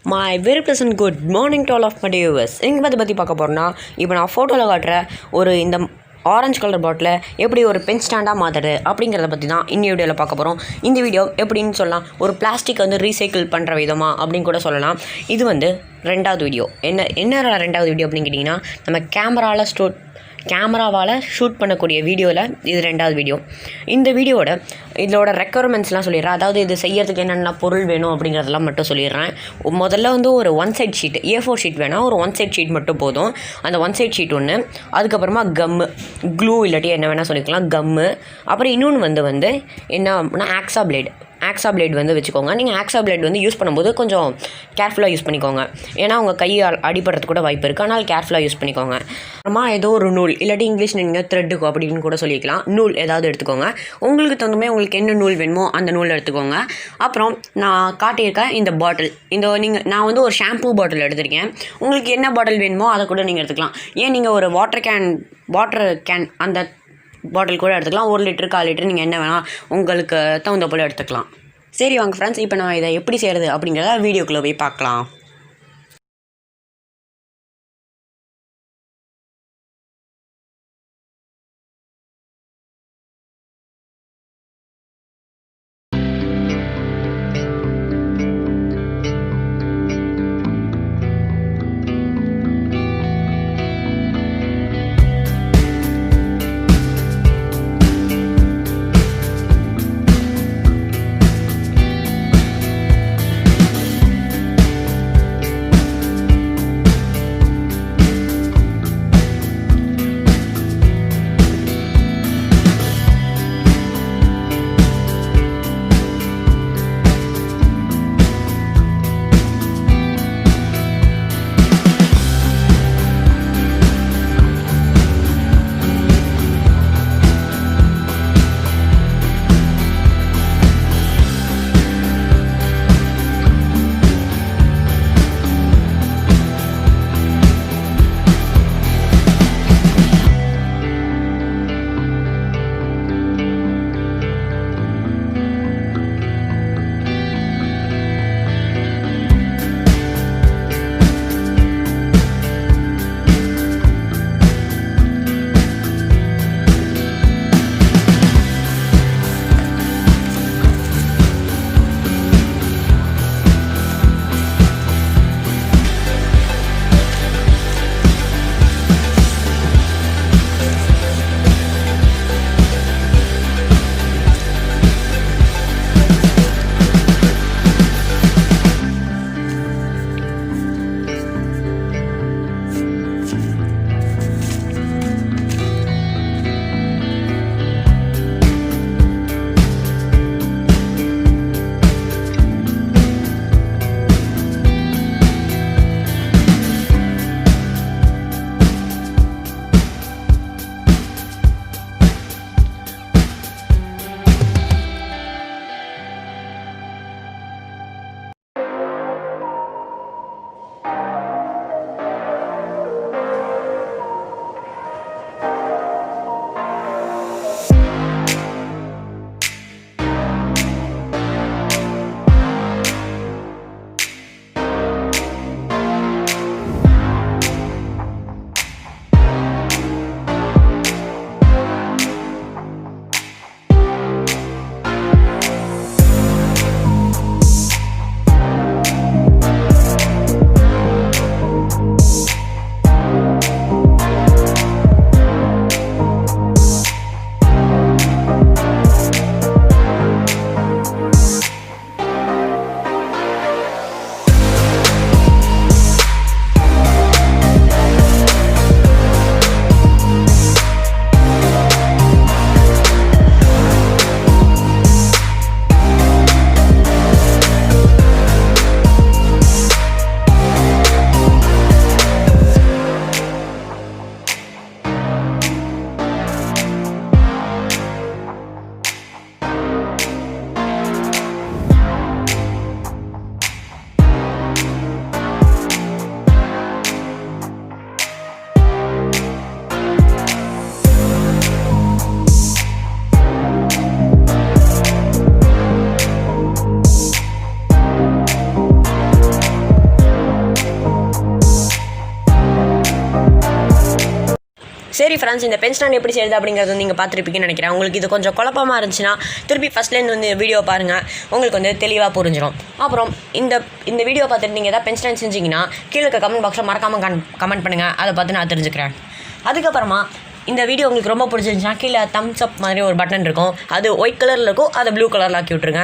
My very pleasant good morning to all of my viewers. இங்கே பற்றி பார்க்க போகிறோன்னா, இப்போ நான் ஃபோட்டோவில் காட்டுற இந்த ஆரஞ்சு கலர் பாட்டில் எப்படி ஒரு பென் ஸ்டாண்டாக மாற்றுறது அப்படிங்கிறத பற்றி தான் இந்த வீடியோவில் பார்க்க போகிறோம். இந்த வீடியோ எப்படின்னு சொல்லலாம், ஒரு பிளாஸ்டிக் ரீசைக்கிள் பண்ணுற விதமாக அப்படின்னு கூட சொல்லலாம். இது ரெண்டாவது வீடியோ. என்ன ரெண்டாவது வீடியோ அப்படின்னு கேட்டிங்கன்னா, நம்ம கேமராவால் ஷூட் பண்ணக்கூடிய வீடியோவில் இது ரெண்டாவது வீடியோ. இந்த இதோட ரெக்குயர்மெண்ட்ஸ்லாம் சொல்லிடுறேன். அதாவது இது செய்யறதுக்கு என்னென்ன பொருள் வேணும் அப்படிங்கிறதெல்லாம் மட்டும் சொல்லிடுறேன். முதல்ல ஒரு one side sheet, A4 sheet வேணால் ஒரு ஒன் சைட் ஷீட் மட்டும் போதும். அந்த ஒன் சைட் ஷீட் ஒன்று, அதுக்கப்புறமா கம்மு, க்ளூ இல்லாட்டி என்ன வேணால் சொல்லிக்கலாம், கம்மு. அப்புறம் இன்னொன்று என்ன ஆக்ஸா பிளேட் வச்சுக்கோங்க. நீங்கள் ஆக்ஸா பிளேட் யூஸ் பண்ணும்போது கொஞ்சம் கேர்ஃபுல்லாக யூஸ் பண்ணிக்கோங்க. ஏன்னா உங்கள் கையால் அடிபடுறது கூட வாய்ப்பு இருக்குது. ஆனால் கேர்ஃபுல்லாக யூஸ் பண்ணிக்கோங்க. அப்புறமா ஏதோ ஒரு நூல் இல்லாட்டி இங்கிலீஷ் நீங்கள் த்ரெட்டுக்கோ அப்படின்னு கூட சொல்லிக்கலாம். நூல் ஏதாவது எடுத்துக்கோங்க. உங்களுக்கு தகுந்தமே உங்களுக்கு என்ன நூல் வேணுமோ அந்த நூல் எடுத்துக்கோங்க. அப்புறம் நான் காட்டியிருக்கேன் இந்த பாட்டில், நான் ஒரு ஷாம்பூ பாட்டில் எடுத்திருக்கேன். உங்களுக்கு என்ன பாட்டில் வேணுமோ அதை கூட நீங்கள் எடுத்துக்கலாம். ஏன் நீங்கள் ஒரு வாட்டர் கேன் அந்த பாட்டில் கூட எடுத்துக்கலாம். 1 லிட்டர் 1/4 லிட்டர் நீங்கள் என்ன வேணால் உங்களுக்கு தகுந்த போல் எடுத்துக்கலாம். சரி வாங்க ஃப்ரெண்ட்ஸ், இப்போ நான் இதை எப்படி செய்கிறது அப்படிங்கிறத வீடியோக்குள்ளே போய் பார்க்கலாம். சரி ஃப்ரெண்ட்ஸ், இந்த பென் ஸ்டாண்ட் எப்படி செய்யுது அப்படிங்கிறது நீங்கள் பார்த்துருப்பீங்கன்னு நினைக்கிறேன். உங்களுக்கு இது கொஞ்சம் குழப்பமாக இருந்துச்சுன்னா திருப்பி ஃபஸ்ட்லேருந்து வந்து வீடியோ பாருங்கள், உங்களுக்கு வந்து தெளிவாக புரிஞ்சிடும். அப்புறம் இந்த வீடியோ பார்த்துட்டு நீங்கள் எதாவது பென் ஸ்டாண்ட் செஞ்சிங்கன்னா கீழே இருக்க கமெண்ட் பாக்ஸில் மறக்காமல் கமெண்ட் பண்ணுங்கள், அதை பார்த்து நான் தெரிஞ்சுக்கிறேன். அதுக்கப்புறமா இந்த வீடியோ உங்களுக்கு ரொம்ப பிடிச்சிருந்துச்சுன்னா கீழே தம்ஸ் அப் மாதிரி ஒரு பட்டன் இருக்கும், அது ஒயிட் கலரில் இருக்கும், அதை ப்ளூ கலரில் ஆக்கி விட்ருங்க.